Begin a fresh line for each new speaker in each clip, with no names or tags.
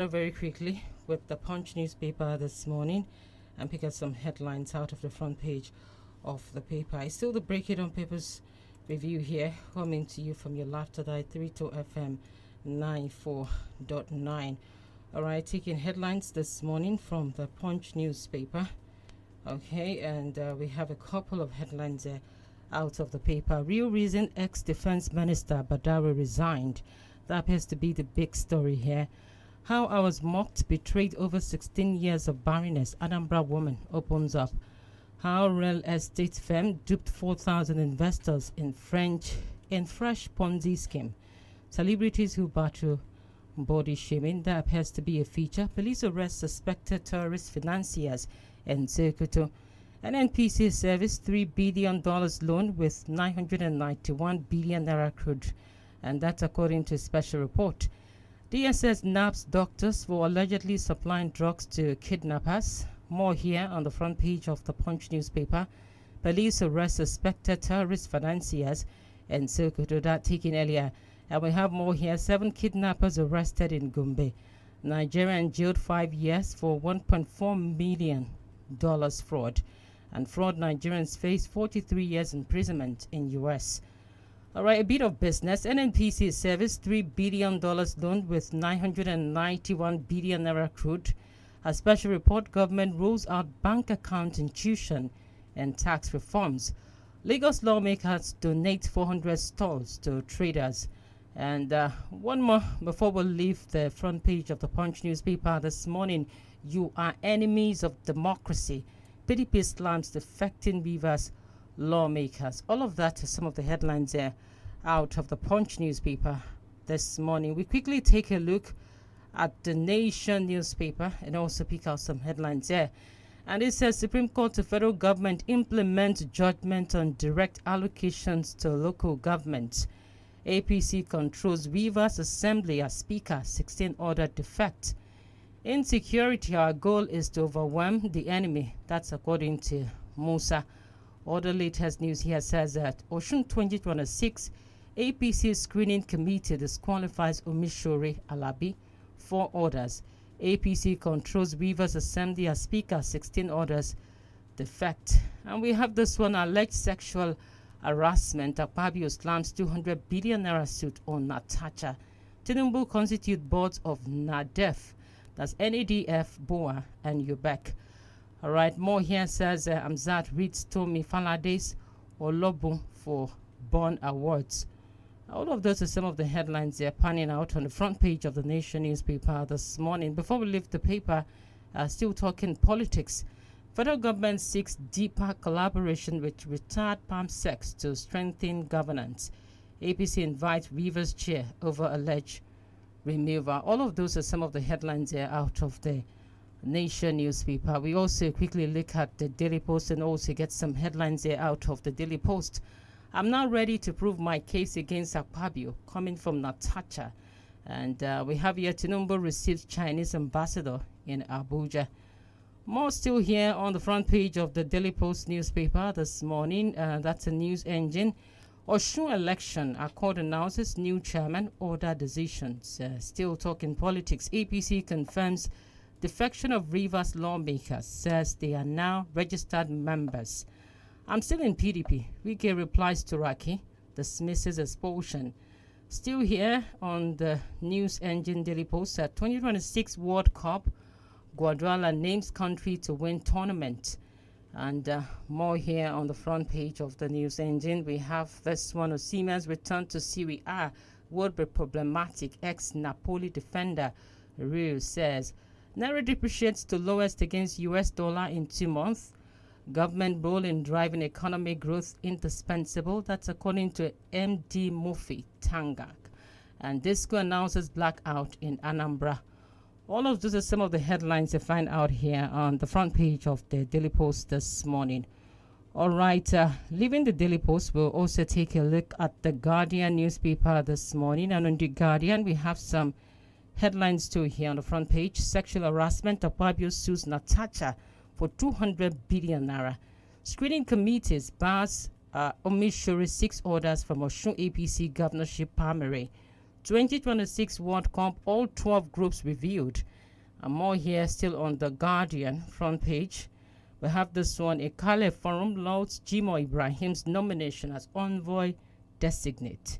Very quickly with the Punch newspaper this morning and pick up some headlines out of the front page of the paper. It's still the Break It On Papers review here, coming to you from your Laughter Die 32 FM 94.9. All right, taking headlines this morning from the Punch newspaper. Okay, and we have a couple of headlines out of the paper. Real reason ex-defense minister Badawi resigned. That appears to be the big story here. How I was mocked, betrayed over 16 years of barrenness. Anambra woman opens up. How real estate firm duped 4,000 investors in fresh Ponzi scheme. Celebrities who battle body shaming. That appears to be a feature. Police arrest suspected terrorist financiers in Sokoto. An NPC service $3 billion loan with 991 billion naira crude. And that's according to a special report. DSS naps doctors for allegedly supplying drugs to kidnappers. More here on the front page of the Punch newspaper. Police arrest suspected terrorist financiers in Sokoto. That taken earlier. And we have more here. 7 kidnappers arrested in Gombe. Nigerian jailed 5 years for $1.4 million fraud. And fraud Nigerians face 43 years imprisonment in U.S. All right, a bit of business. NNPC service $3 billion loan with 991 billion naira crude. A special report, government rules out bank account intuition and tax reforms. Lagos lawmakers donate 400 stalls to traders. And one more before we leave the front page of the Punch newspaper this morning. You are enemies of democracy. PDP slams defecting Rivers lawmakers. All of that is some of the headlines there out of the Punch newspaper this morning. We quickly take a look at the Nation newspaper and also pick out some headlines there. And it says Supreme Court to federal government implement judgment on direct allocations to local governments. APC controls Rivers Assembly as Speaker, 16 order defect. Insecurity, our goal is to overwhelm the enemy. That's according to Musa. Other latest news here says that Osun 2026 APC screening committee disqualifies Omishore Alabi. 4 orders. APC controls Rivers Assembly as Speaker, 16 orders defect. And we have this one, alleged sexual harassment. Akpabio slams 200 billion naira suit on Natacha. Tinubu constitute boards of NADEF. That's NADF, BOA, and UBEC. All right, more here says Amzat reads Tommy Falade's Olobu for Bond Awards. All of those are some of the headlines they're panning out on the front page of the Nation newspaper this morning. Before we leave the paper, still talking politics. Federal government seeks deeper collaboration with retired PAMSECs to strengthen governance. APC invites Rivers chair over alleged removal. All of those are some of the headlines there out of the Nation newspaper. We also quickly look at the Daily Post and also get some headlines there out of the Daily Post. I'm now ready to prove my case against Akpabio, coming from Natacha. And we have here Tinubu receives Chinese ambassador in Abuja. More still here on the front page of the Daily Post newspaper this morning. That's a news engine. Osun election, Accord announces new chairman, order decisions. Still talking politics. APC confirms defection of Rivers lawmakers, says they are now registered members. I'm still in PDP. Wike replies to Raki, dismisses expulsion. Still here on the news engine Daily Post at 2026 World Cup, Guardiola names country to win tournament. And more here on the front page of the news engine. We have this one of Siemens return to Serie A would be problematic. Ex-Napoli defender Rio says Naira depreciates to lowest against US dollar in 2 months. Government role in driving economic growth indispensable. That's according to MD Murphy Tangak. And Disco announces blackout in Anambra. All of those are some of the headlines you find out here on the front page of the Daily Post this morning. All right, leaving the Daily Post, we'll also take a look at the Guardian newspaper this morning. And on the Guardian, we have some headlines too here on the front page. Sexual harassment, Akpabio sues Natacha for 200 billion naira. Screening committees bars Omishore 6 orders from Osun APC governorship primary. 2026 World Cup, all 12 groups revealed. And more here still on the Guardian front page. We have this one, Ekale Forum lauds Jimoh Ibrahim's nomination as envoy designate.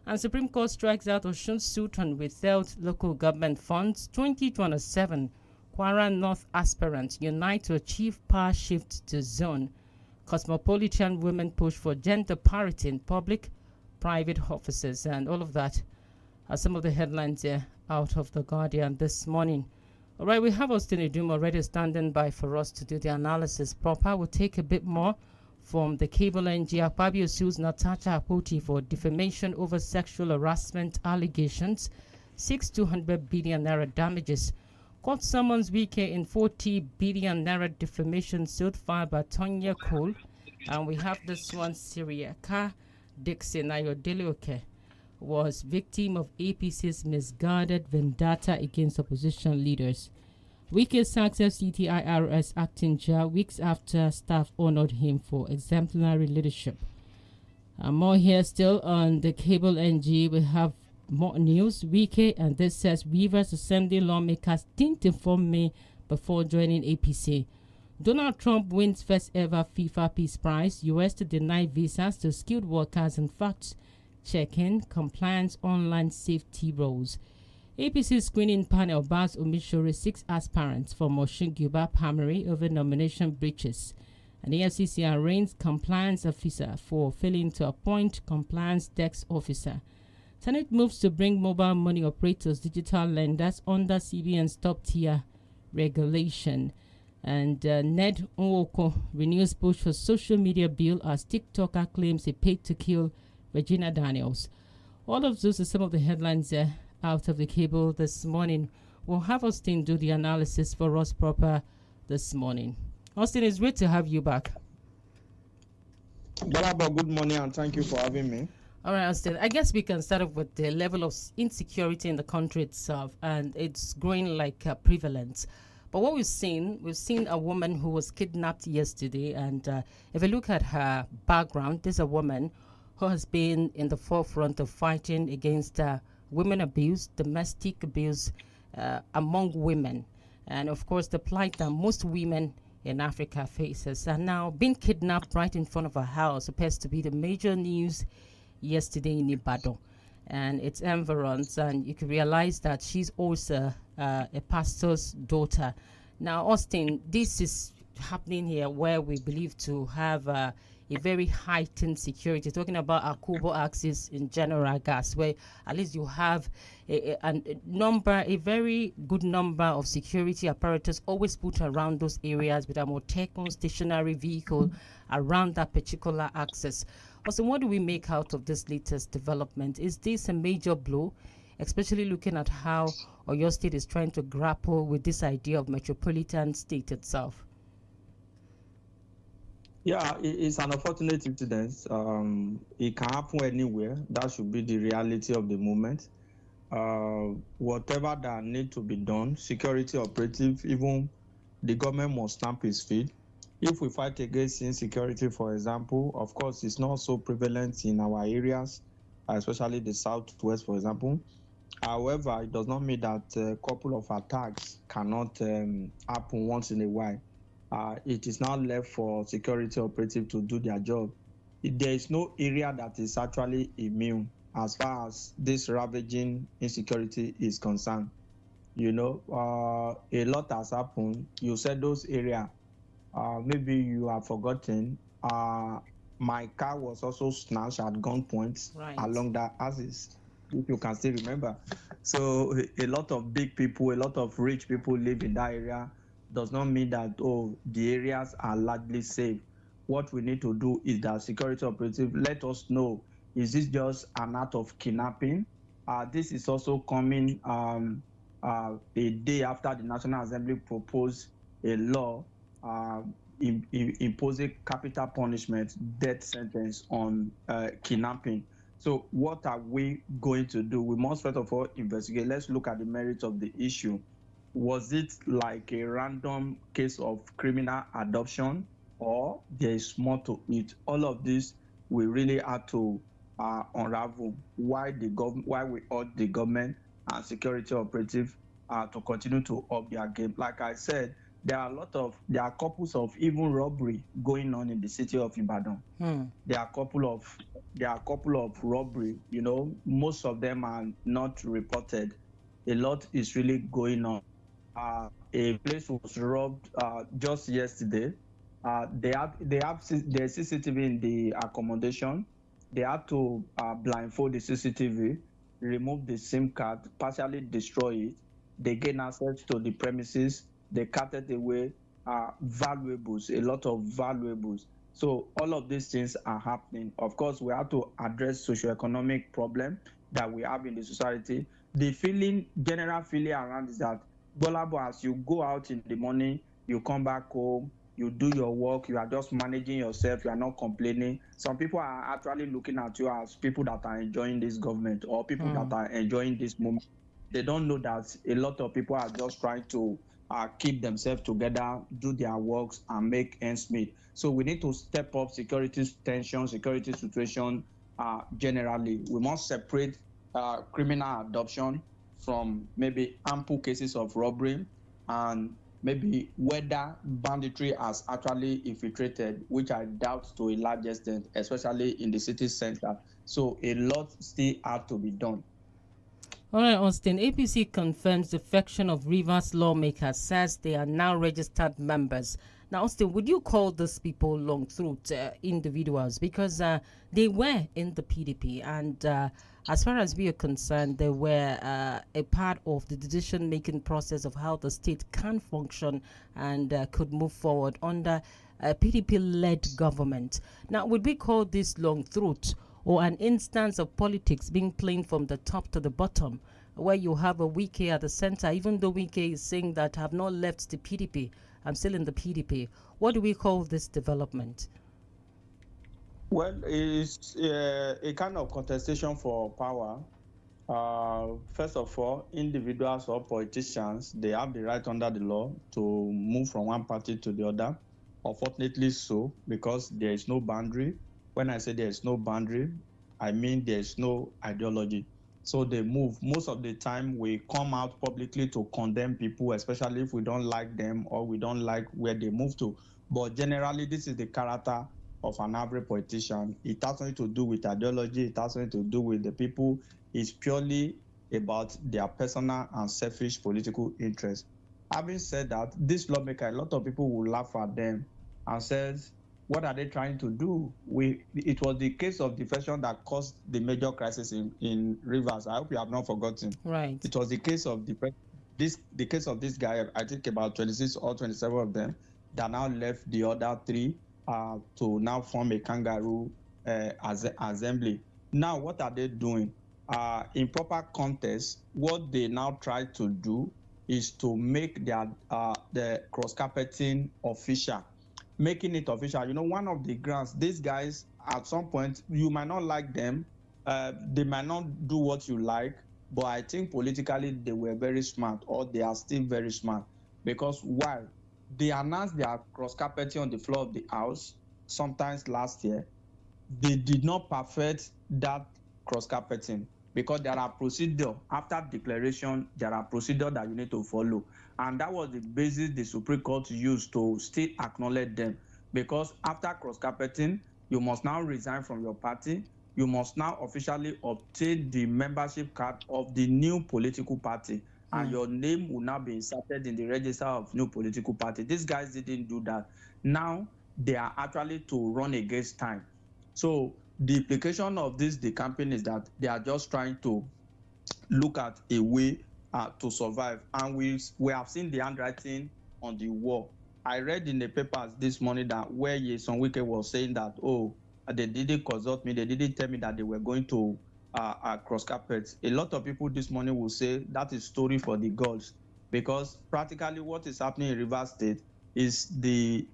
And Supreme Court strikes out Osun's suit on withheld local government funds. 2027 Kwara North aspirants unite to achieve power shift to zone. Cosmopolitan women push for gender parity in public, private offices, and all of that are some of the headlines here out of the Guardian this morning. All right, we have Austin Idum already standing by for us to do the analysis proper. We'll take a bit more from the cable NG. Akpabio sues Natasha Akpoti for defamation over sexual harassment allegations, seeks 200 billion naira damages. Court summons Wike in 40 billion naira defamation suit filed by Tonya Cole. And we have this one, Syriaca Dixon Ayodelioke was victim of APC's misguided vendetta against opposition leaders. Wike sacks FCT IRS acting chair weeks after staff honored him for exemplary leadership. More here still on the cable NG. We have more news. Wike, and this says Weavers Assembly lawmakers didn't inform me before joining APC. Donald Trump wins first ever FIFA Peace Prize. US to deny visas to skilled workers and fact checking compliance online safety rules. APC screening panel bars Omishore 6 aspirants for Moshin Guba primary over nomination breaches. And the FCC arraigns compliance officer for failing to appoint compliance desk officer. Senate moves to bring mobile money operators digital lenders under CBN's top tier regulation. And Ned Nwoko renews push for social media bill as TikToker claims he paid to kill Regina Daniels. All of those are some of the headlines out of the cable this morning. We'll have Austin do the analysis for us proper this morning. Austin, it's great to have you back.
GBOLABO, good morning and thank you for having me.
All right, Austin, I guess we can start off with the level of insecurity in the country itself, and it's growing like prevalent. But what we've seen a woman who was kidnapped yesterday, and if you look at her background, there's a woman who has been in the forefront of fighting against women abuse, domestic abuse among women, and of course the plight that most women in Africa faces. And now being kidnapped right in front of her house appears to be the major news yesterday in Ibadan and its environs, and you can realize that she's also a pastor's daughter. Now, Austin, this is happening here where we believe to have a very heightened security, talking about Akubo axis in general gas, where at least you have a very good number of security apparatus always put around those areas with a more stationary vehicle around that particular axis. Also, what do we make out of this latest development? Is this a major blow, especially looking at how Oyo State is trying to grapple with this idea of metropolitan state itself?
Yeah, it's an unfortunate incident. It can happen anywhere. That should be the reality of the moment. Whatever that need to be done, security operative, even the government must stamp its feet. If we fight against insecurity, for example, of course, it's not so prevalent in our areas, especially the southwest, for example. However, it does not mean that a couple of attacks cannot happen once in a while. It is now left for security operative to do their job. There is no area that is actually immune as far as this ravaging insecurity is concerned. You know, a lot has happened. You said those areas. Maybe you have forgotten. My car was also snatched at gunpoint along that axis, if you can still remember. So a lot of big people, a lot of rich people live in that area. Does not mean that, oh, the areas are largely safe. What we need to do is that security operative let us know, is this just an act of kidnapping? This is also coming a day after the National Assembly proposed a law imposing capital punishment, death sentence on kidnapping. So what are we going to do? We must first of all investigate. Let's look at the merits of the issue. Was it like a random case of criminal adoption, or there is more to it? All of this we really have to unravel, why we urge the government and security operative to continue to up their game. Like I said, there are couples of even robbery going on in the city of Ibadan. There are a couple of robbery. Most of them are not reported. A lot is really going on. A place was robbed just yesterday. They have the CCTV in the accommodation. They had to blindfold the CCTV, remove the SIM card, partially destroy it. They gain access to the premises. They carted away valuables, a lot of valuables. So all of these things are happening. Of course, we have to address socioeconomic problem that we have in the society. The general feeling around is that, GBOLABO, as you go out in the morning, you come back home, you do your work, you are just managing yourself, you are not complaining. Some people are actually looking at you as people that are enjoying this government or people that are enjoying this moment. They don't know that a lot of people are just trying to keep themselves together, do their works, and make ends meet. So we need to step up security tension, security situation generally. We must separate criminal adoption from maybe ample cases of robbery, and maybe whether banditry has actually infiltrated, which I doubt to a large extent, especially in the city center. So a lot still has to be done.
All right, Austin. APC confirms defection of Rivers lawmakers, says they are now registered members. Now, Austin, would you call these people long-throat individuals? Because they were in the PDP, and as far as we are concerned, they were a part of the decision-making process of how the state can function and could move forward under a PDP-led government. Now, would we call this long-throat, or an instance of politics being played from the top to the bottom, where you have a Wike at the center, even though Wike is saying that I have not left the PDP, I'm still in the PDP. What do we call this development?
Well, it's a kind of contestation for power. First of all, individuals or politicians, they have the right under the law to move from one party to the other. Unfortunately so, because there is no boundary. When I say there is no boundary, I mean there is no ideology. So they move. Most of the time, we come out publicly to condemn people, especially if we don't like them or we don't like where they move to. But generally, this is the character of an average politician. It has nothing to do with ideology. It has nothing to do with the people. It's purely about their personal and selfish political interests. Having said that, this lawmaker, a lot of people will laugh at them and says, what are they trying to do? It was the case of defection that caused the major crisis in Rivers. I hope you have not forgotten.
Right.
It was the case of the case of this guy. I think about 26 or 27 of them that now left the other three to now form a kangaroo assembly. Now, what are they doing? In proper context, what they now try to do is to make the cross-carpeting official. Making it official. One of the grants, these guys, at some point, you might not like them. They might not do what you like, but I think politically they were very smart, or they are still very smart. Because while they announced their cross-carpeting on the floor of the House, sometimes last year, they did not perfect that cross-carpeting, because there are procedures. After declaration, there are procedures that you need to follow. And that was the basis the Supreme Court used to still acknowledge them. Because after cross-carpeting, you must now resign from your party. You must now officially obtain the membership card of the new political party. And your name will now be inserted in the register of new political party. These guys didn't do that. Now, they are actually to run against time. So the implication of the campaign is that they are just trying to look at a way to survive. And we have seen the handwriting on the wall. I read in the papers this morning that where Wike was saying that, they didn't consult me, they didn't tell me that they were going to cross carpet. A lot of people this morning will say that is story for the gods, because practically what is happening in Rivers State is the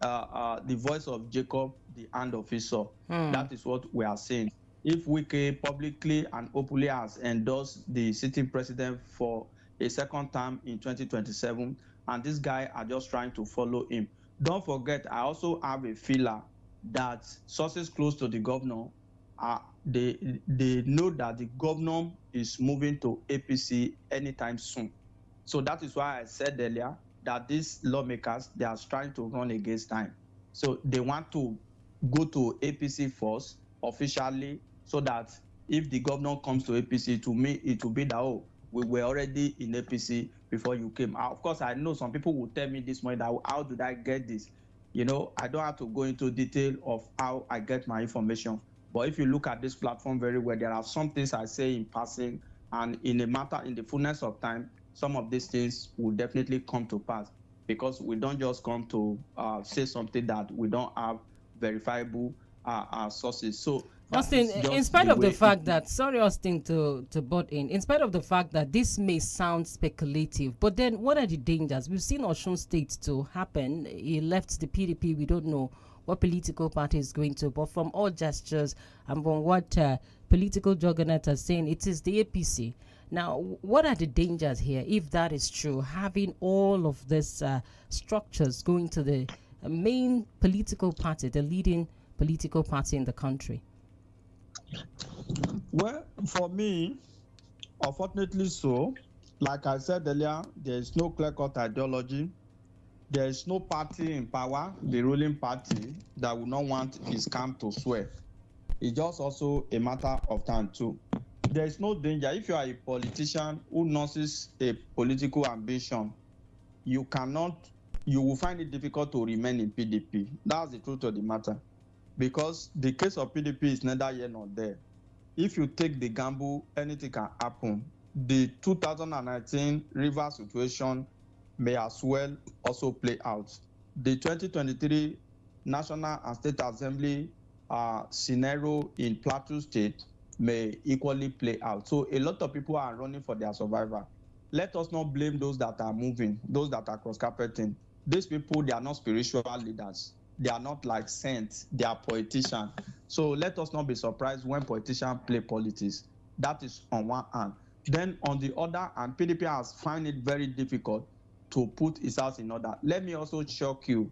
voice of Jacob, the hand of Esau. That is what we are saying. If Wike publicly and openly has endorsed the sitting president for a second term in 2027, and this guy are just trying to follow him. Don't forget, I also have a feeler that sources close to the governor they know that the governor is moving to APC anytime soon. So that is why I said earlier that these lawmakers, they are trying to run against time. So they want to go to APC first officially, so that if the governor comes to APC, to me it will be that, oh, we were already in APC before you came. Of course, I know some people will tell me this morning that, how did I get this? You know, I don't have to go into detail of how I get my information. But if you look at this platform very well, there are some things I say in passing, and in the fullness of time, some of these things will definitely come to pass, because we don't just come to say something that we don't have verifiable sources. So
Austin, in spite of the fact that, sorry, Austin, to butt in spite of the fact that this may sound speculative, but then what are the dangers? We've seen Osun State to happen. He left the PDP. We don't know what political party is going to, but from all gestures and from what political juggernauts are saying, it is the APC. Now, what are the dangers here, if that is true, having all of these structures going to the main political party, the leading political party in the country?
Well, for me, unfortunately so, like I said earlier, there is no clear-cut ideology. There is no party in power, the ruling party, that will not want his camp to swear. It's just also a matter of time too. There is no danger. If you are a politician who nurses a political ambition, you will find it difficult to remain in PDP. That's the truth of the matter. Because the case of PDP is neither here nor there. If you take the gamble, anything can happen. The 2019 Rivers situation may as well also play out. The 2023 National and State Assembly scenario in Plateau State may equally play out. So a lot of people are running for their survival. Let us not blame those that are moving, those that are cross-carpeting. These people, they are not spiritual leaders. They are not like saints. They are politicians. So let us not be surprised when politicians play politics. That is on one hand. Then on the other hand, PDP has found it very difficult to put its house in order. Let me also shock you.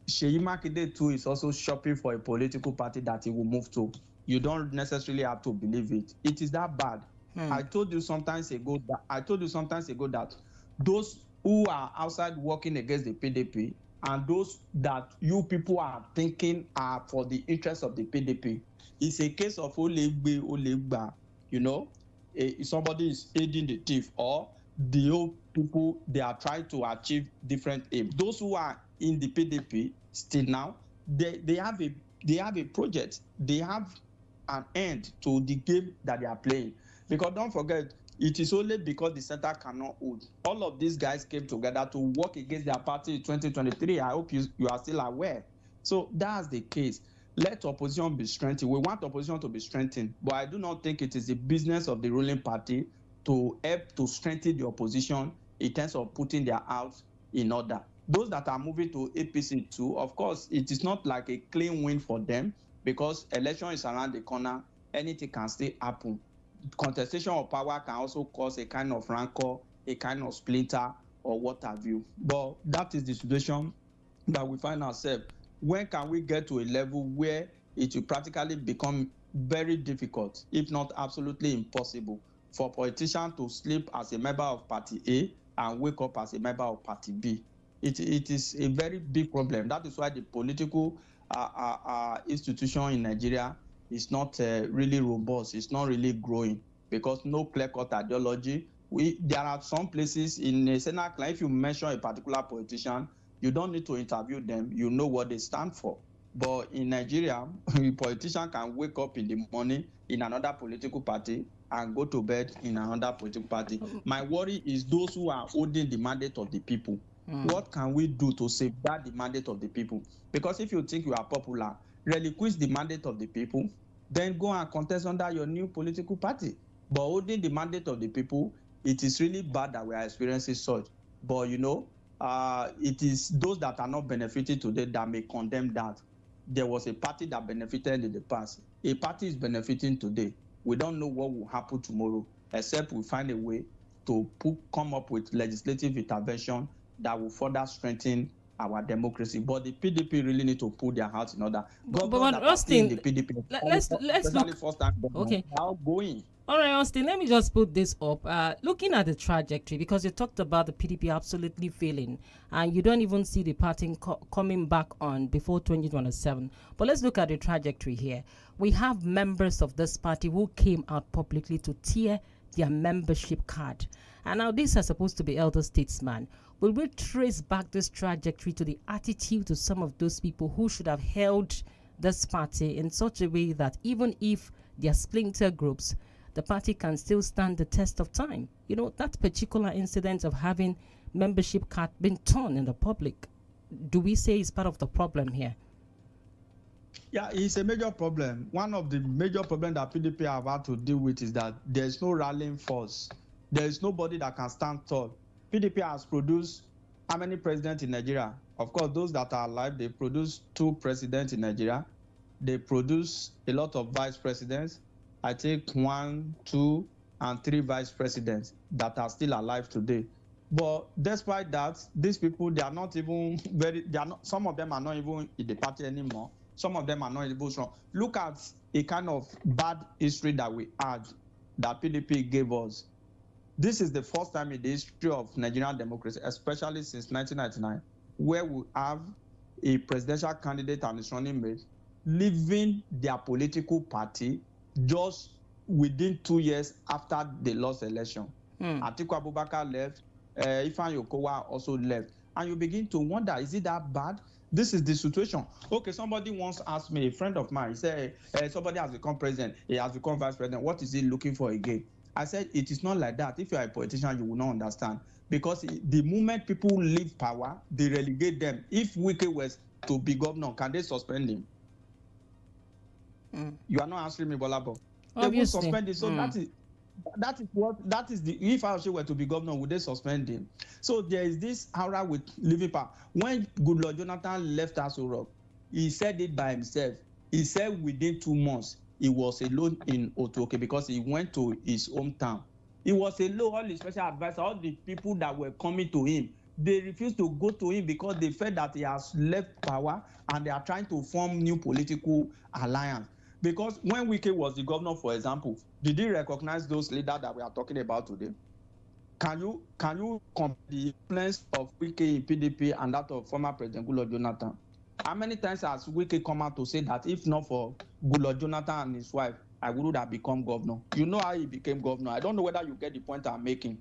𝐂𝐈𝐒 too is also shopping for a political party that he will move to. You don't necessarily have to believe it. It is that bad. I told you sometimes ago that those who are outside working against the PDP and those that you people are thinking are for the interest of the PDP, it's a case of 𝐒𝐈𝐒, you know, somebody is aiding the thief, or the old people, they are trying to achieve different aims. Those who are in the PDP still now, they have a project, they have an end to the game that they are playing. Because don't forget, it is only because the center cannot hold. All of these guys came together to work against their party in 2023. I hope you are still aware. So that's the case. Let opposition be strengthened. We want opposition to be strengthened, but I do not think it is the business of the ruling party to help to strengthen the opposition in terms of putting their house in order. Those that are moving to APC too, of course, it is not like a clean win for them, because election is around the corner. Anything can still happen. Contestation of power can also cause a kind of rancor, a kind of splinter, or what have you. But that is the situation that we find ourselves. When can we get to a level where it will practically become very difficult, if not absolutely impossible, for politicians to sleep as a member of Party A and wake up as a member of Party B? It is a very big problem. That is why the political institution in Nigeria is not really robust. It's not really growing, because no clear-cut ideology. There are some places in a Senate, if you mention a particular politician, you don't need to interview them. You know what they stand for. But in Nigeria, a politician can wake up in the morning in another political party and go to bed in another political party. My worry is those who are holding the mandate of the people. What can we do to safeguard the mandate of the people? Because if you think you are popular, relinquish the mandate of the people, then go and contest under your new political party. But holding the mandate of the people, it is really bad that we are experiencing such. But you know, it is those that are not benefiting today that may condemn that. There was a party that benefited in the past. A party is benefiting today. We don't know what will happen tomorrow, except we find a way to come up with legislative intervention that will further strengthen our democracy. But the PDP really need to put their house in order.
But
Governors that are still in
Austin,
the PDP,
let's
especially
look.
first-time governors,
Okay.
are going.
All right, Austin, let me just put this up. Looking at the trajectory, because you talked about the PDP absolutely failing, and you don't even see the party coming back on before 2027. But let's look at the trajectory here. We have members of this party who came out publicly to tear their membership card. And now these are supposed to be elder statesmen. Will we trace back this trajectory to the attitude of some of those people who should have held this party in such a way that even if they are splinter groups, the party can still stand the test of time? You know, that particular incident of having membership card being torn in the public, do we say is part of the problem here?
Yeah, it's a major problem. One of the major problems that PDP have had to deal with is that there's no rallying force. There is nobody that can stand tall. PDP has produced how many presidents in Nigeria? Of course, those that are alive, they produced 2 presidents in Nigeria. They produce a lot of vice presidents. I think 1, 2, and 3 vice presidents that are still alive today. But despite that, these people, they are not even some of them are not even in the party anymore. Some of them are not even strong. Look at a kind of bad history that we had, that PDP gave us. This is the first time in the history of Nigerian democracy, especially since 1999, where we have a presidential candidate and his running mate leaving their political party just within 2 years after they lost the election. Atiku Abubakar left, Ifeanyi Okowa also left. And you begin to wonder, is it that bad? This is the situation. Okay, somebody once asked me, a friend of mine, he said, somebody has become president, he has become vice president, what is he looking for again? I said, it is not like that. If you are a politician, you will not understand. Because the moment people leave power, they relegate them. If Wike was to be governor, can they suspend him? You are not answering me, Bolabo. They will suspend him. So that is the, if Aoshe were to be governor, would they suspend him? So there is this aura with leaving power. When Goodluck Jonathan left Aso Rock, he said it by himself. He said within 2 months, he was alone in Otoke because he went to his hometown. He was alone, all his special advisors, all the people that were coming to him, they refused to go to him because they felt that he has left power and they are trying to form new political alliance. Because when Wike was the governor, for example, did he recognize those leaders that we are talking about today? Can you compare the influence of Wike in PDP and that of former President Goodluck Jonathan? How many times has Wike come out to say that if not for Goodluck Jonathan and his wife, I would have become governor? You know how he became governor. I don't know whether you get the point I'm making.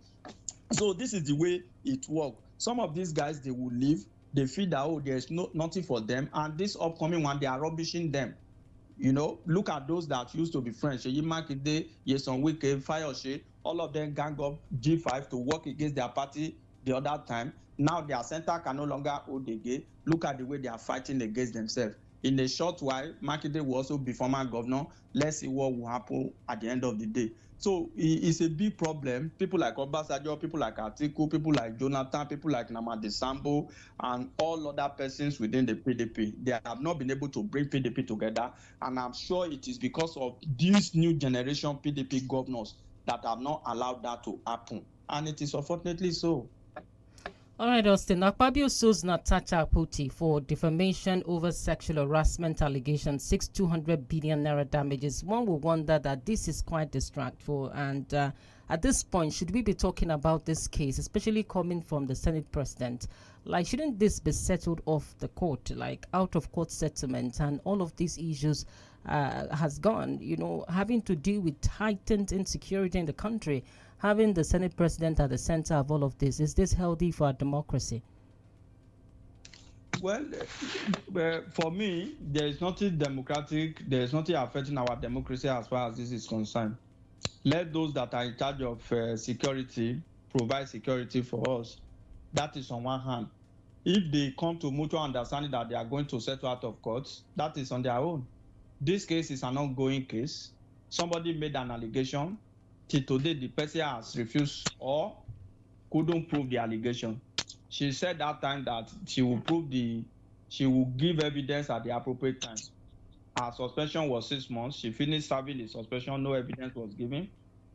So this is the way it works. Some of these guys, they will leave. They feel that, oh, there's nothing for them. And this upcoming one, they are rubbishing them. You know, look at those that used to be friends. Seyi Makinde, Nyesom Wike, Fayose, all of them gang up G5 to work against their party the other time. Now their center can no longer hold the gate. Look at the way they are fighting against themselves. In a short while, Makinde will also be former governor. Let's see what will happen at the end of the day. So it's a big problem. People like Obasanjo, people like Atiku, people like Jonathan, people like Namadi Sambo, and all other persons within the PDP, they have not been able to bring PDP together. And I'm sure it is because of these new generation PDP governors that have not allowed that to happen. And it is unfortunately so.
All right, Austin. Akpabio sues Natasha Akpoti for defamation over sexual harassment allegations, 200 billion naira damages. One will wonder that this is quite distractful. And at this point, should we be talking about this case, especially coming from the Senate president? Like, shouldn't this be settled off the court, like out of court settlement, and all of these issues has gone, you know, having to deal with heightened insecurity in the country, having the Senate president at the center of all of this? Is this healthy for our democracy?
Well, for me, there is nothing democratic, there is nothing affecting our democracy as far as this is concerned. Let those that are in charge of security provide security for us. That is on one hand. If they come to mutual understanding that they are going to settle out of court, that is on their own. This case is an ongoing case. Somebody made an allegation. Till today, the person has refused or couldn't prove the allegation. She said that time that she will give evidence at the appropriate time. Her suspension was 6 months. She finished serving the suspension, no evidence was given.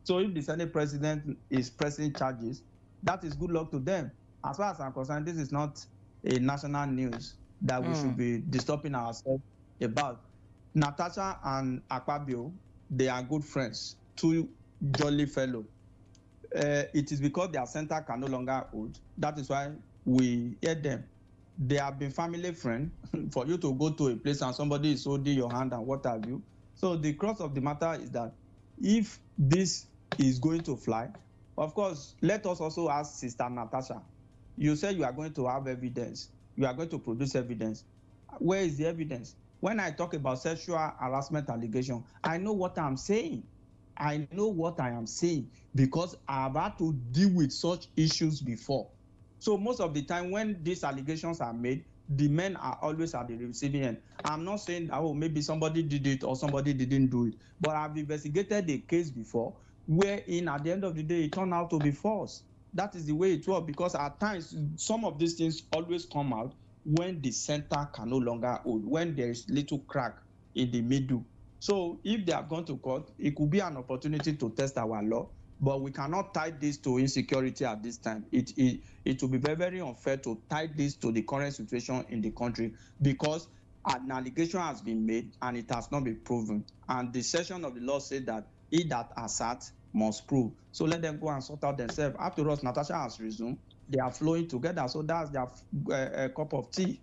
So if the Senate president is pressing charges, that is good luck to them. As far as I'm concerned, this is not a national news that we should be disturbing ourselves about. Natasha and Akpabio, they are good friends, two jolly fellows. It is because their center can no longer hold. That is why we hear them. They have been family friends. For you to go to a place and somebody is holding your hand and what have you. So the crux of the matter is that if this is going to fly, of course, let us also ask Sister Natasha. You say you are going to have evidence. You are going to produce evidence. Where is the evidence? When I talk about sexual harassment allegation, I know what I'm saying. I know what I am saying because I've had to deal with such issues before. So most of the time when these allegations are made, the men are always at the receiving end. I'm not saying that, oh, maybe somebody did it or somebody didn't do it, but I've investigated a case before wherein at the end of the day, it turned out to be false. That is the way it works, because at times, some of these things always come out when the center can no longer hold, when there is little crack in the middle. So if they have gone to court, it could be an opportunity to test our law, but we cannot tie this to insecurity at this time. It will be very, very unfair to tie this to the current situation in the country, because an allegation has been made and it has not been proven. And the section of the law said that he that asserts must prove. So let them go and sort out themselves. After us, Natasha has resumed. They are flowing together. So that's their cup of tea.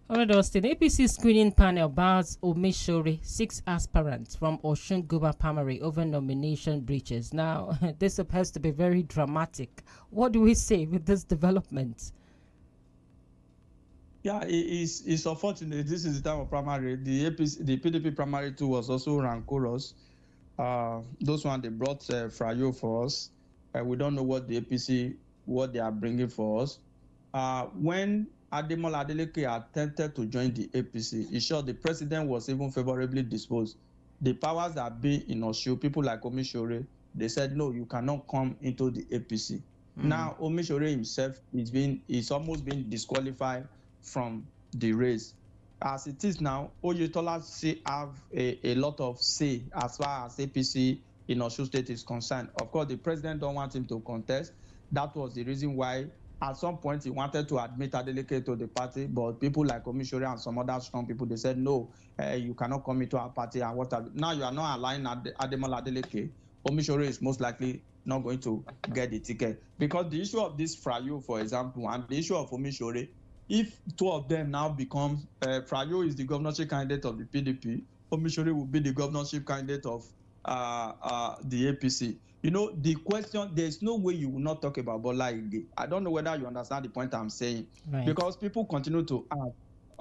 All right, Austin. APC screening panel bars Omishore, 6 aspirants from Osun Guba Primary over nomination breaches. Now, this appears to be very dramatic. What do we say with this development?
Yeah, it's unfortunate. This is the time of primary. The PDP primary too was also rancorous. Those ones, they brought Frayo for us. We don't know what the APC, what they are bringing for us. When 𝐷𝐷𝐻𝐿 Adeleke attempted to join the APC, in short, the president was even favorably disposed. The powers that be in Osun, people like Omishore, they said, no, you cannot come into the APC. Now, Omishore himself is almost been disqualified from the race. As it is now, Oyetola have a lot of say as far as APC in Osun State is concerned. Of course, the president don't want him to contest. That was the reason why at some point he wanted to admit Adeleke to the party, but people like Omishore and some other strong people, they said, no, you cannot come into our party and what have you. Now you are not aligning 𝐷𝐷𝐻𝐿 Adeleke. Omishore is most likely not going to get the ticket, because the issue of this Frayo, for example, and the issue of Omishore, if two of them now become, Frayo is the governorship candidate of the PDP, Omishore will be the governorship candidate of the APC. You know, the question, there's no way you will not talk about Bola Ige. I don't know whether you understand the point I'm saying. Right. Because people continue to ask,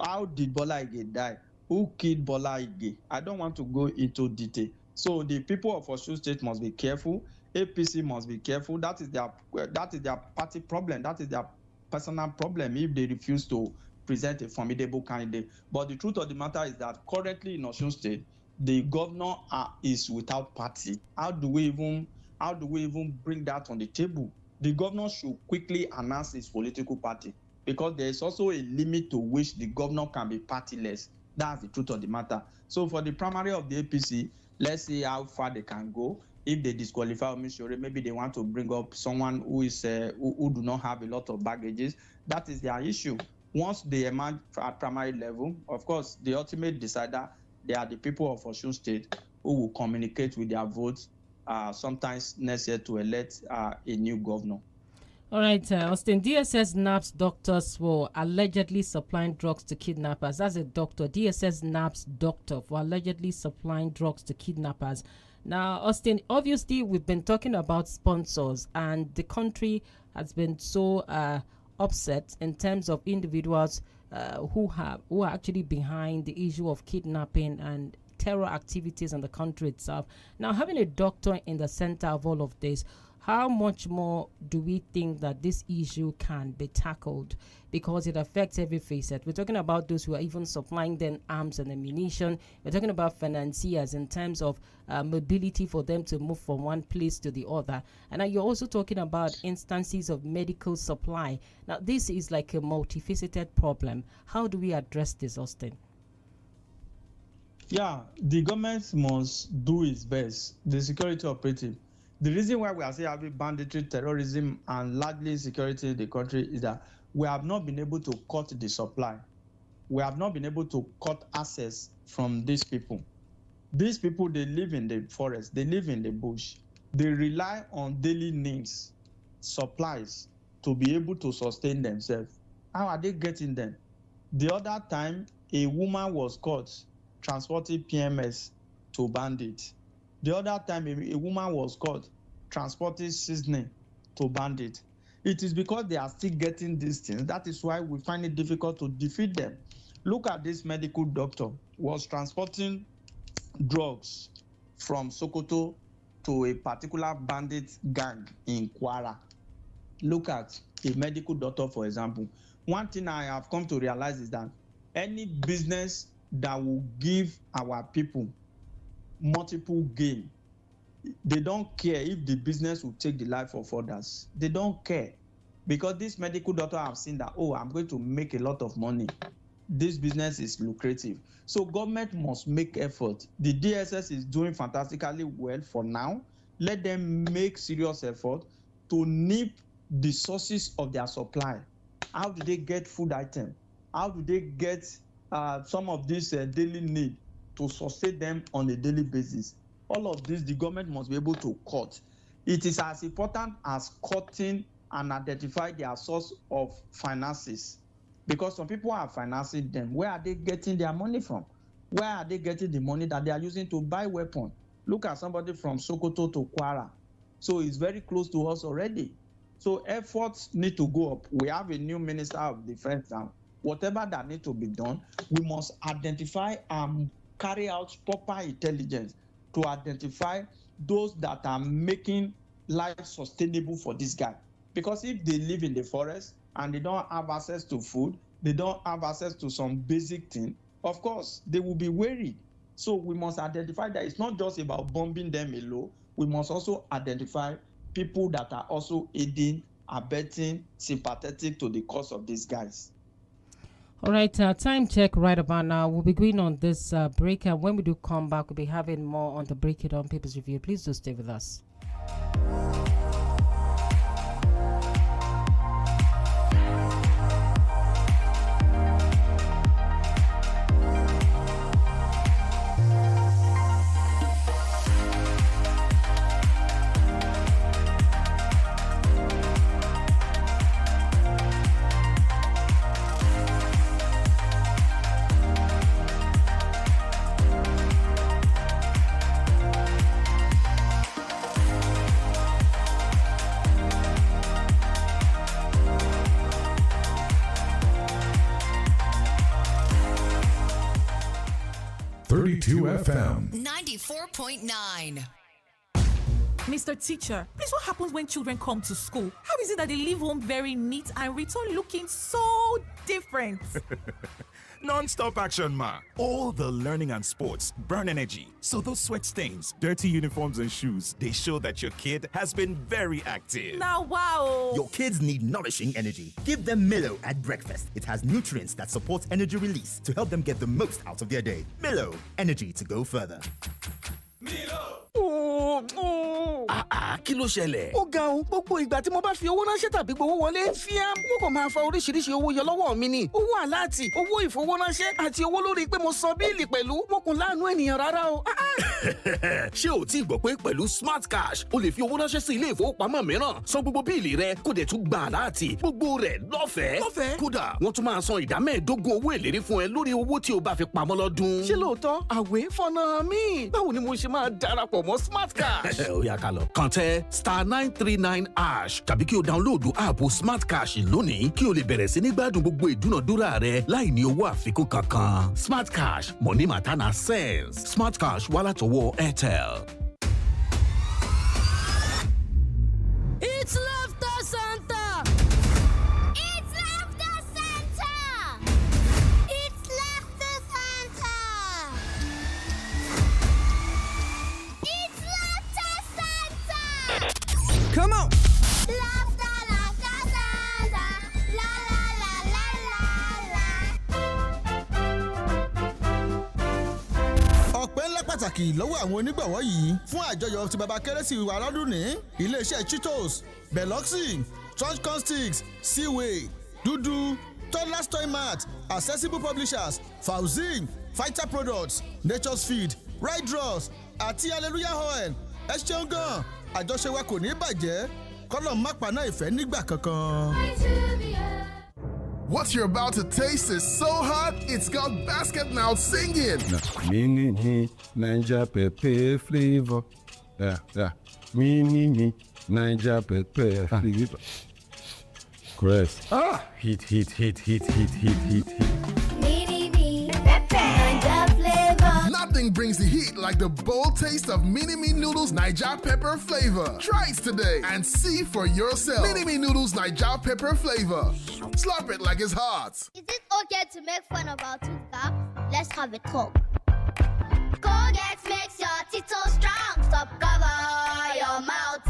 how did Bola Ige die? Who killed Bola Ige? I don't want to go into detail. So the people of Osun State must be careful. APC must be careful. That is their party problem. That is their personal problem if they refuse to present a formidable candidate. But the truth of the matter is that currently in Osun State, the governor is without party. How do we even bring that on the table? The governor should quickly announce his political party, because there is also a limit to which the governor can be partyless. That's the truth of the matter. So for the primary of the APC, let's see how far they can go. If they disqualify Omishore, maybe they want to bring up someone who is who do not have a lot of baggages. That is their issue. Once they emerge at primary level, of course, the ultimate decider, they are the people of Osun State who will communicate with their votes sometimes next year to elect a new governor.
All right, Austin, DSS naps doctors for allegedly supplying drugs to kidnappers. As a doctor, DSS naps doctor for allegedly supplying drugs to kidnappers. Now, Austin, obviously, we've been talking about sponsors, and the country has been so upset in terms of individuals who are actually behind the issue of kidnapping and terror activities in the country itself. Now, having a doctor in the center of all of this, how much more do we think that this issue can be tackled? Because it affects every facet. We're talking about those who are even supplying them arms and ammunition. We're talking about financiers in terms of mobility for them to move from one place to the other. And now you're also talking about instances of medical supply. Now, this is like a multifaceted problem. How do we address this, Austin?
Yeah, the government must do its best. The security operative. The reason why we are still having banditry, terrorism, and largely insecurity in the country is that we have not been able to cut the supply. We have not been able to cut access from these people. These people, they live in the forest, they live in the bush. They rely on daily needs, supplies, to be able to sustain themselves. How are they getting them? The other time, a woman was caught transporting PMS to bandits. The other time, a woman was caught transporting seasoning to bandits. It is because they are still getting these things. That is why we find it difficult to defeat them. Look at this medical doctor was transporting drugs from Sokoto to a particular bandit gang in Kwara. Look at a medical doctor, for example. One thing I have come to realize is that any business that will give our people multiple gain, they don't care if the business will take the life of others. They don't care, because this medical doctor have seen that, oh, I'm going to make a lot of money. This business is lucrative. So government must make effort. The DSS is doing fantastically well for now. Let them make serious effort to nip the sources of their supply. How do they get food items? How do they get some of this daily need to sustain them on a daily basis? All of this, the government must be able to cut. It is as important as cutting and identify their source of finances, because some people are financing them. Where are they getting their money from? Where are they getting the money that they are using to buy weapons? Look at somebody from Sokoto to Kwara. So it's very close to us already. So efforts need to go up. We have a new Minister of Defense now. Whatever that needs to be done, we must identify and carry out proper intelligence to identify those that are making life sustainable for this guy. Because if they live in the forest and they don't have access to food, they don't have access to some basic thing, of course, they will be worried. So we must identify that it's not just about bombing them alone. We must also identify people that are also aiding, abetting, sympathetic to the cause of these guys.
All right, time check right about now. We'll be going on this break, and when we do come back, we'll be having more on the Break It On Papers Review. Please do stay with us.
FM
94.9.
Mr. Teacher, please, what happens when children come to school? How is it that they leave home very neat and return looking so different?
Non-stop action, ma. All the learning and sports burn energy. So those sweat stains, dirty uniforms and shoes, they show that your kid has been very active.
Now, wow.
Your kids need nourishing energy. Give them Milo at breakfast. It has nutrients that support energy release to help them get the most out of their day. Milo, energy to go further.
Milo!
Kí ló ṣẹlẹ̀? Ó ga o, gbogbo ìgbà tí mo bá fi owó ránṣẹ́ tàbí gbowó wọlé, fíám, wọ́n kàn máa fa oríṣiríṣi owó yọ lọ́wọ́ mi ni. Owó àláàtì, owó ìfowóránṣẹ́ àti owó lórí pé mo san bíìlì pẹ̀lú. Mo kùn láàánú ènìyàn rárá o.
Ṣé o ti gbọ́ pé pẹ̀lú Smart Cash o lè fi owó ránṣẹ́ sí ilé ìfowópamọ́ mìíràn, san gbogbo bíìlì rẹ, kó dẹ̀ tún gba àláàtì, gbogbo rẹ̀ lọ́fẹ̀ẹ́. Kódà wọ́n tún máa san ìdá 15% owó èlérí fún ẹ lórí owó tí o bá fi pamọ́ lọ́dún.
Ṣé lóòótọ́? Àwẹ̀ fọ́nà mi. Báwo ni mo ṣe máa darapọ̀ mọ́ Smart Cash?
Ó yá ká lọ. Kàn tẹ *939# tàbí kí o dáńlóòdù áàpù Smart Cash lónìí kí o lè bẹ̀rẹ̀ sí ní gbádùn gbogbo ìdúnàdúrà rẹ láì ní owó àfikún kankan. Smart Cash, money matter na sense. Smart Cash wá látọwọ́ INT'L.
It's Laughter Santa! It's Laughter Santa! It's Laughter Santa! It's Laughter Santa!
Come on!
Laughter, Laughter Santa! La la la la la la!
Ọpẹ́ ńlá pàtàkì lọ́wọ́ àwọn onígbọ̀wọ́ yìí fún àjọyọ̀ ti bàbá kérésì wa lọ́dún ní iléeṣẹ́ Cheetos, Beloxi, Trunchcon Sticks, Seaway, Dudu, toddler's toy mat, accessible publishers, Fauzin, Fighter Products, Nature's Feed, Ride Draws, àti Hallelujah Oil. Ẹ ṣeun gan, àjọṣe wa kò ní bàjẹ́, kọ́lọ̀ má paná ìfẹ́ nígbà kankan.
What you're about to taste is so hot, it's got basket mouth singing.
Mini Niger pepper flavor. Yeah. Mini Niger pepper flavor. Chris. Heat.
Nothing brings the heat like the bold taste of Mini-Me Noodles Niger Pepper Flavor. Try it today and see for yourself. Mini-Me Noodles Niger Pepper Flavor. Slurp it like it's hot.
Is it okay to make fun of our tooth gap? Let's have a talk. Colgate makes your teeth so strong. Stop cover your mouth.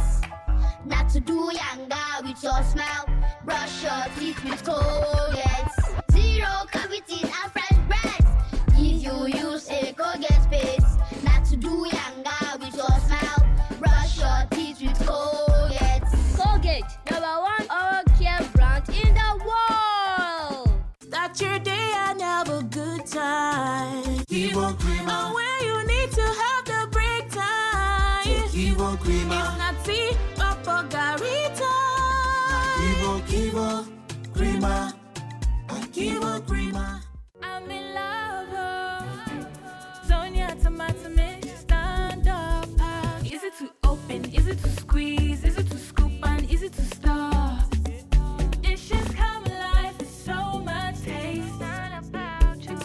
Not to do younger with your smile. Brush your teeth with Colgate. Zero cavities and fresh breath. If you use a Colgate paste, not to do younger with your smile. Brush your teeth with Colgate. Colgate, #1 oral care brand in the world.
Start your day and have a good time.
Kivo Creamer.
And when you need to have the break time.
Kivo Creamer.
It's not tea, but Garita.
Kivo Creamer. Kivo Creamer.
I'm in love. Sonia tomato mix, stand up. Is it to open? Is it to squeeze? Is it to scoop? And is it to stir? Dishes come alive with so much taste.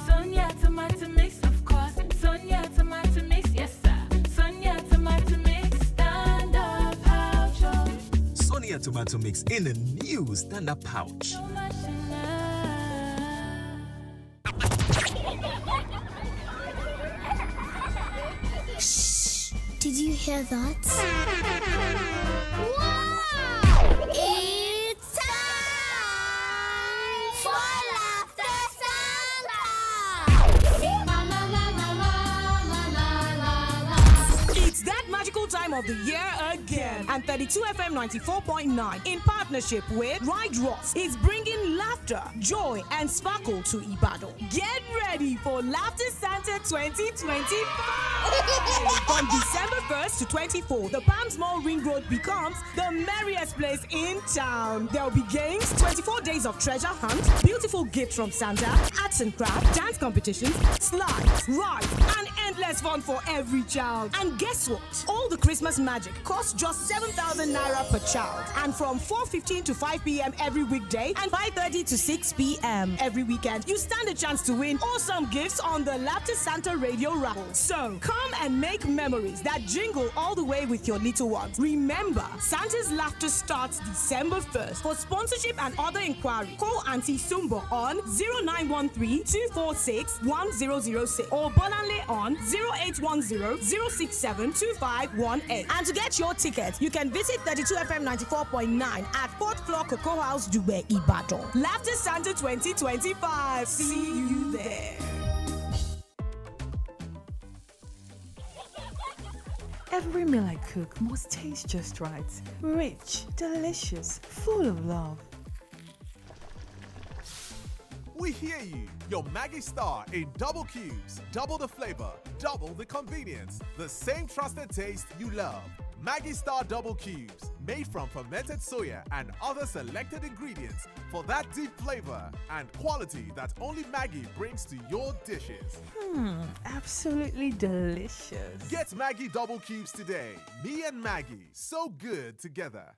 Sonia tomato mix, of course. Sonia tomato mix, yes sir. Sonia tomato mix, stand up pouch.
Sonia tomato mix in a new stand-up pouch.
So much in love.
Did you hear that? Wow! It's time for Laughter Santa!
It's that magical time of the year again. And 32FM 94.9, in partnership with Ride Ross, is bringing laughter, joy, and sparkle to Ibadan. Get ready for Laughter Santa 2025. From December 1st to 24th, the Palms Mall Ring Road becomes the merriest place in town. There will be games, 24 days of treasure hunt, beautiful gifts from Santa, arts and crafts, dance competitions, slides, rides, and endless fun for every child. And guess what? All the Christmas magic costs just 7,000 naira per child. And from 4:15 to 5 p.m. every weekday and 5:30 to 6 p.m. every weekend, you stand a chance to win awesome gifts on the Laughter Santa Radio Raffle. So come and make memories that jingle all the way with your little ones. Remember, Santa's laughter starts December 1st. For sponsorship and other inquiry, call Auntie Sumbo on 0913-246-1006 or Bolanle on 0810-067-2518. And to get your ticket, you can visit 32FM 94.9 at 4th floor Cocoa House, Dubai, Ibadan. Laughter Santa 2025. See you there.
Every meal I cook must taste just right. Rich, delicious, full of love.
We hear you. Your Maggie Star in double cubes. Double the flavor, double the convenience. The same trusted taste you love. Maggie Star Double Cubes, made from fermented soya and other selected ingredients for that deep flavor and quality that only Maggie brings to your dishes.
Absolutely delicious.
Get Maggie Double Cubes today. Me and Maggie, so good together.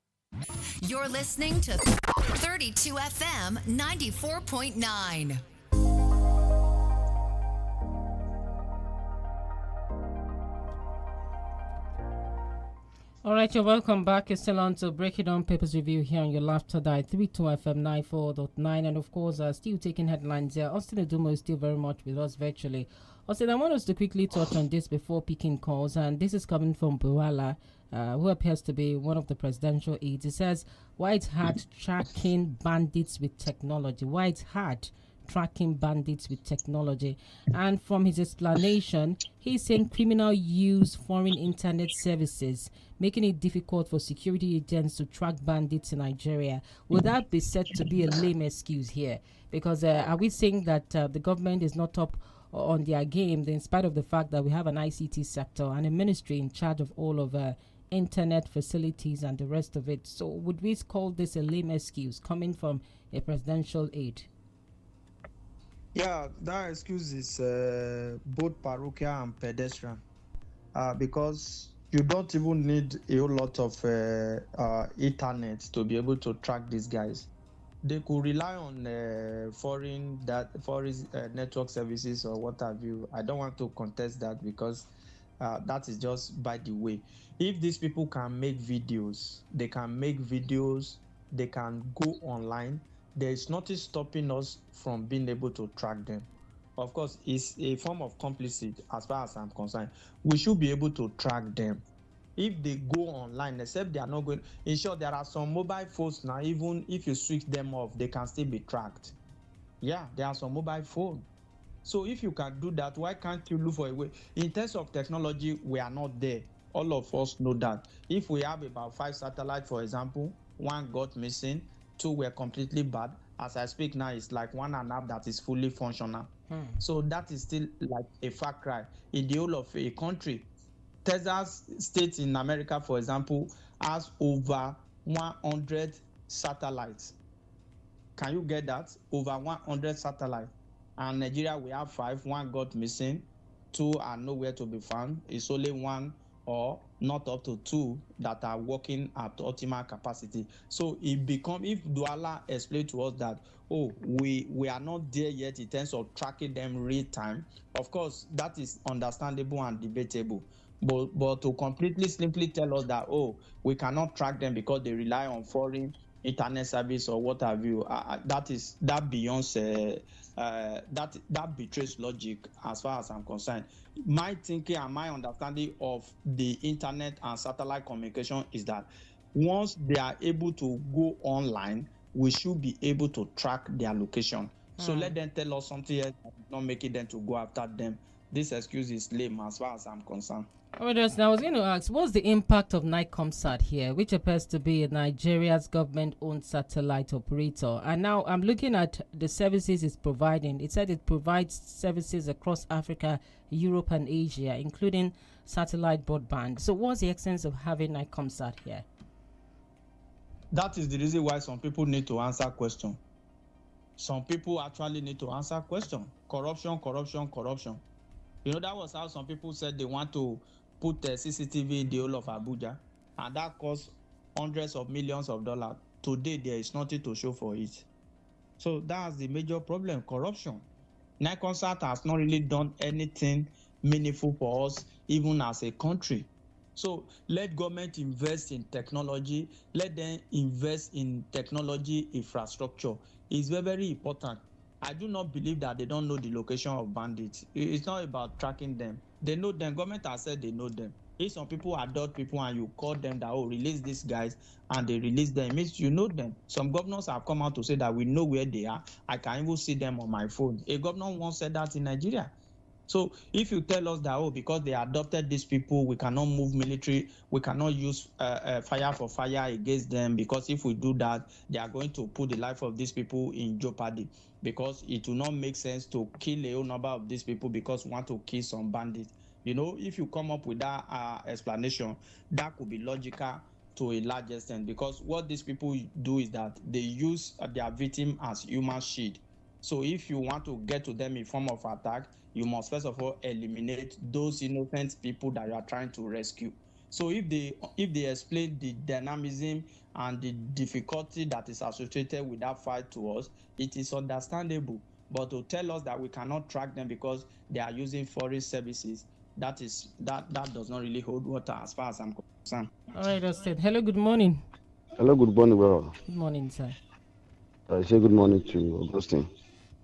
You're listening to 32 FM 94.9.
All right, you're welcome back. You're still on to Break It Down Papers Review here on your Laughter Dial 32 FM 94.9. And of course, still taking headlines here. Austin Adumo is still very much with us virtually. Austin, I want us to quickly touch on this before picking calls. And this is coming from Buwala, who appears to be one of the presidential aides. He says, why it's hard tracking bandits with technology? Why it's hard tracking bandits with technology. And from his explanation, he's saying criminals use foreign internet services, making it difficult for security agents to track bandits in Nigeria. Would that be said to be a lame excuse here? Because are we saying that the government is not up on their game, in spite of the fact that we have an ICT sector and a ministry in charge of all of internet facilities and the rest of it? So would we call this a lame excuse coming from a presidential aide?
Yeah, that excuse is both parochial and pedestrian, because you don't even need a whole lot of internet to be able to track these guys. They could rely on foreign network services or what have you. I don't want to contest that, because that is just by the way. If these people can make videos, they can go online. There is nothing stopping us from being able to track them. Of course, it's a form of complicity as far as I'm concerned. We should be able to track them. If they go online, except they are not going. In short, there are some mobile phones now, even if you switch them off, they can still be tracked. Yeah, there are some mobile phones. So if you can do that, why can't you look for a way? In terms of technology, we are not there. All of us know that. If we have about 5 satellites, for example, 1 got missing, 2 were completely bad. As I speak now, it's like 1.5 that is fully functional. So that is still like a far cry in the whole of a country. Texas state in America, for example, has over 100 satellites. Can you get that? Over 100 satellites. And Nigeria, we have 5. 1 got missing. 2 are nowhere to be found. It's only 1 or not up to 2 that are working at optimal capacity. So it become, if Douala explained to us that, oh, we are not there yet in terms of tracking them real time, of course, that is understandable and debatable. But to completely simply tell us that, oh, we cannot track them because they rely on foreign internet service or what have you, that betrays logic as far as I'm concerned. My thinking and my understanding of the internet and satellite communication is that once they are able to go online, we should be able to track their location. So let them tell us something else that is not making them to go after them. This excuse is lame as far as I'm concerned.
Now I was going to ask, what's the impact of NICOMSAT here, which appears to be Nigeria's government-owned satellite operator? And now I'm looking at the services it's providing. It said it provides services across Africa, Europe, and Asia, including satellite broadband. So what's the essence of having NICOMSAT here?
That is the reason why some people need to answer questions. Some people actually need to answer questions. Corruption. You know, that was how some people said they want to put a CCTV in the whole of Abuja, and that cost hundreds of millions of dollars. Today, there is nothing to show for it. So that's the major problem, corruption. NICOMSAT has not really done anything meaningful for us, even as a country. So let government invest in technology. Let them invest in technology infrastructure. It's very, very important. I do not believe that they don't know the location of bandits. It's not about tracking them. They know them. Government has said they know them. If some people adult people and you call them that, oh, release these guys, and they release them, it means you know them. Some governors have come out to say that we know where they are. I can even see them on my phone. A governor once said that in Nigeria. So if you tell us that, oh, because they adopted these people, we cannot move military, we cannot use fire for fire against them, because if we do that, they are going to put the life of these people in jeopardy, because it will not make sense to kill a whole number of these people because we want to kill some bandits. You know, if you come up with that explanation, that could be logical to a large extent, because what these people do is that they use their victim as human shield. So if you want to get to them in form of attack, you must first of all eliminate those innocent people that you are trying to rescue. So if they explain the dynamism and the difficulty that is associated with that fight to us, it is understandable. But to tell us that we cannot track them because they are using foreign services, that does not really hold water as far as I'm concerned.
All right, Austin. Hello, good morning.
Hello, good morning, bro.
Good morning, sir.
I say good morning to Augustine.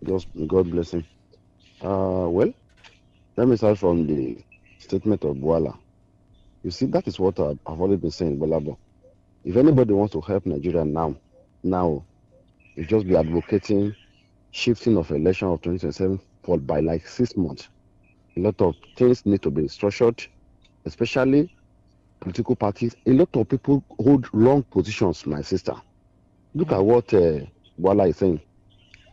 God bless him. Well, let me start from the statement of Douala. You see, that is what I've always been saying, GBOLABO. If anybody wants to help Nigeria now, you just be advocating shifting of election of 2027 for by like 6 months. A lot of things need to be structured, especially political parties. A lot of people hold wrong positions, my sister. Look at what Bola is saying.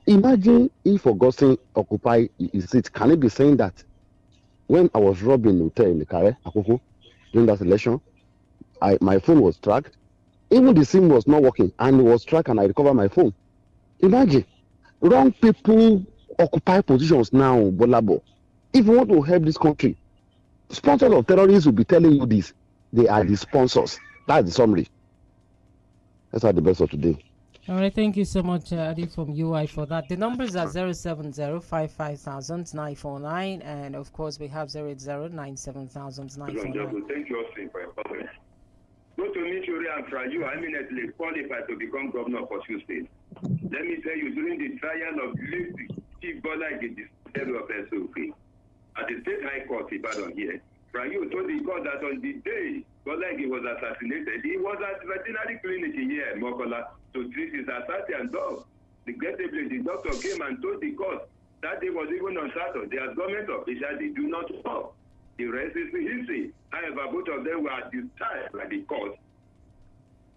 Imagine if Augustine occupy his seat. Can it be saying that when I was robbing hotel in the Kare, Akoko, during that election, my phone was tracked. Even the SIM was not working, and it was tracked, and I recovered my phone. Imagine, wrong people occupy positions now, Bolabo. If you want to help this country, sponsors of terrorists will be telling you this. They are the sponsors. That's the summary. That's the best of today.
All right, thank you so much, Adi from UI, for that. The numbers are 070-55,949, and of course we have 080-97,949.
Thank you also for your comment. Go to Nichori and Frayu eminently qualified to become governor of Osun State. Let me tell you, during the trial of Chief GBOLABO, the of SOP, at the State High Court Ibadan here, Frayu told the court that on the day GBOLABO was assassinated, he was at veterinary clinic here in Mokola to treat his assassin dog. Regrettably, the doctor came and told the court that day was even on Saturday. As government officials, they do not know. The rest is history. However, both of them were discharged by the court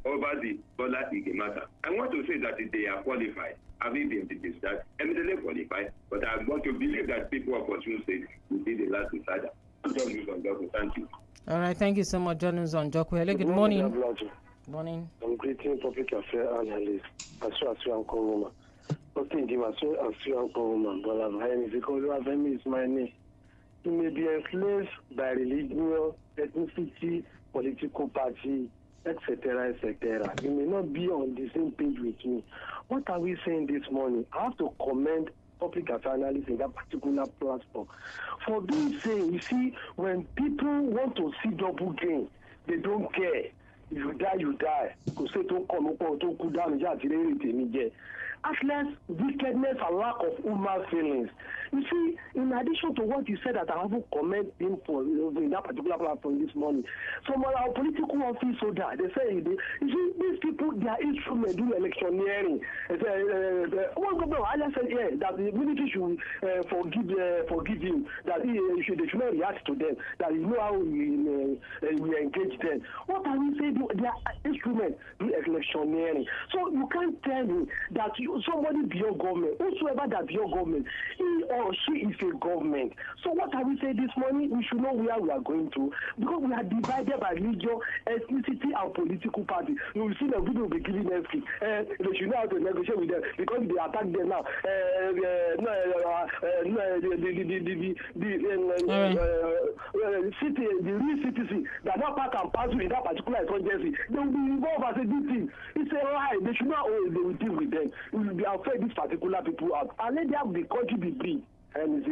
over the GBOLABO matter. I want to say that they are qualified. Having been discharged, evidently qualified, but I want to believe that people of Osun State will be the last decider. Thank you.
All right, thank you so much, John Uzonjoku. Hello, good morning. Morning.
I'm greeting public affairs analyst. Asuanko woman, but I'm hiring because Ravemi is my name. You may be enslaved by religion, ethnicity, political party, etc., etc. You may not be on the same page with me. What are we saying this morning? I have to commend public affairs analysts in that particular platform for being saying, you see, when people want to see double gain, they don't care. If you die, you die. Atlas, wickedness and lack of human feelings. You see, in addition to what you said that I haven't commented in for in that particular platform this morning, some of our political office holder, they say, you see, these people, their instrument do electioneering. One governor, I just said, yeah, that the military should forgive him, that they should not react to them, that you know how we engage them. What are we saying? Their instrument do electioneering. So you can't tell me that somebody be your government, whosoever that be your government, he or she is a government. So what are we saying this morning? We should know where we are going to, because we are divided by religion, ethnicity, and political party. You will see the video will be given next week. They should know how to negotiate with them, because they attack them now. The real citizen that not part and parcel in that particular insurgency, they will be involved as a victim. It's a lie. They should not they will deal with them. We will be afraid these particular people out. And let them the country be free. And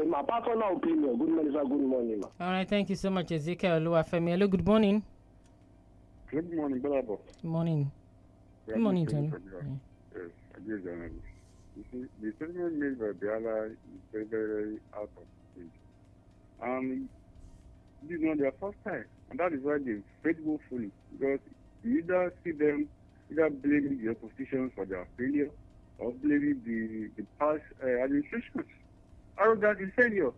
my personal opinion. Good morning, sir. Good morning.
All right, thank you so much, Ezekiel Oluwafemi. Hello, good morning.
Good morning, GBOLABO.
Good morning. Good morning, Tony.
Yes, I give journalist. You see, the statement made by Biala is very, very out of stage. This is not their first time, and that is why they fail woefully, because you either see them either blaming the opposition for their failure or blaming the past administrations. Arrogant is failure.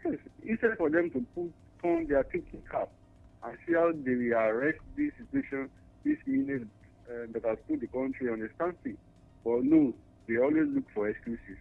Yes, instead for them to put on their thinking cap and see how they will arrest this situation, this minute that has put the country on a standstill. But no, they always look for excuses.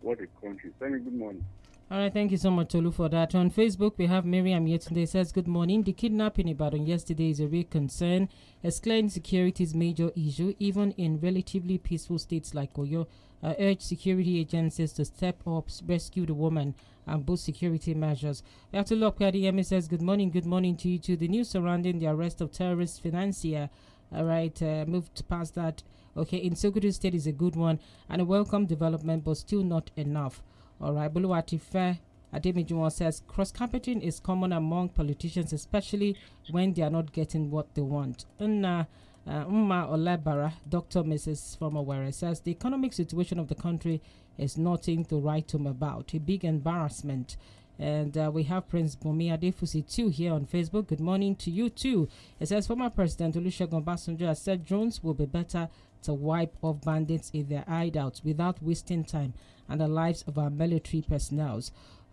What a country. Thank you. Good morning.
All right, thank you so much, Tolu, for that. On Facebook, we have Miriam Yetunde says, good morning. The kidnapping in Ibadan yesterday is a real concern. As clear insecurity's major issue, even in relatively peaceful states like Oyo. I urge security agencies to step up, rescue the woman, and boost security measures. We have to look at the EMA says, good morning to you too. The news surrounding the arrest of terrorist financier. All right, moved past that. Okay, in Sokoto State is a good one and a welcome development, but still not enough. All right, Buluwati Fair Ademijuwon says cross-carpeting is common among politicians, especially when they are not getting what they want. Umma Olabara, Dr. Mrs. from Owerri, says the economic situation of the country is nothing to write home about. A big embarrassment. And we have Prince Bumi Adefusi too here on Facebook. Good morning to you too. It says former President Olusegun Obasanjo has said drones will be better to wipe off bandits in their hideouts without wasting time and the lives of our military personnel.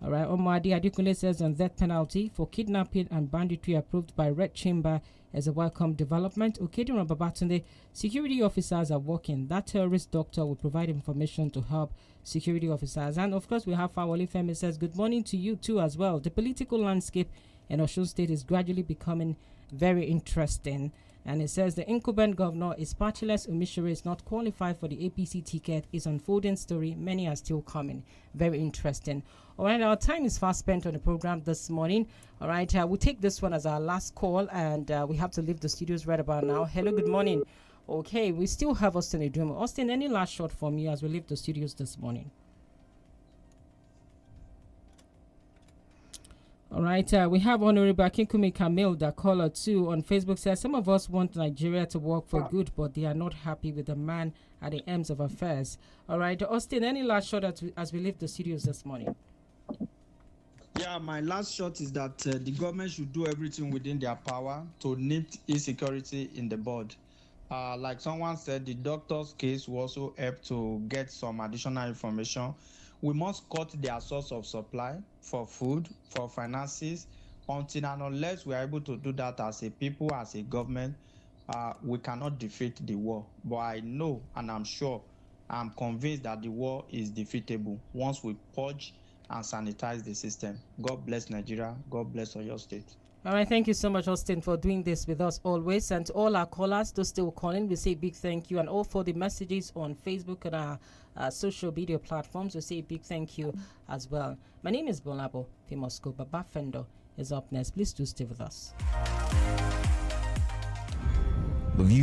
All right, Omadi Adekunle says on death penalty for kidnapping and banditry approved by Red Chamber is a welcome development. Okedun Babatunde, security officers are working. That terrorist doctor will provide information to help security officers. And of course, we have Fawali Femi says, good morning to you too as well. The political landscape in Osun State is gradually becoming very interesting. And it says the incumbent governor is partyless. Umishure is not qualified for the APC ticket. Is unfolding story. Many are still coming. Very interesting. All right, our time is fast spent on the program this morning. All right, we'll take this one as our last call, and we have to leave the studios right about now. Hello, good morning. Okay, we still have Austin Idrimo. Austin, any last shot from you as we leave the studios this morning? All right, we have Honorable 𝐃𝐈𝐒𝐂𝐋𝐈𝐒, caller 2 on Facebook says, some of us want Nigeria to work for good, but they are not happy with the man at the ends of affairs. All right, Austin, any last shot as we leave the studios this morning?
Yeah, my last shot is that the government should do everything within their power to nip insecurity in the bud. Like someone said, the doctor's case will also help to get some additional information. We must cut their source of supply for food, for finances, until and unless we are able to do that as a people, as a government, we cannot defeat the war. But I know and I'm sure, I'm convinced that the war is defeatable once we purge and sanitize the system. God bless Nigeria. God bless Oyo State.
All right, thank you so much, Austin, for doing this with us always. And to all our callers, those still calling, we say a big thank you. And all for the messages on Facebook and our social media platforms, we say a big thank you as well. My name is GBOLABO. Famous Go Baba Fendo is up next. Please do stay with us.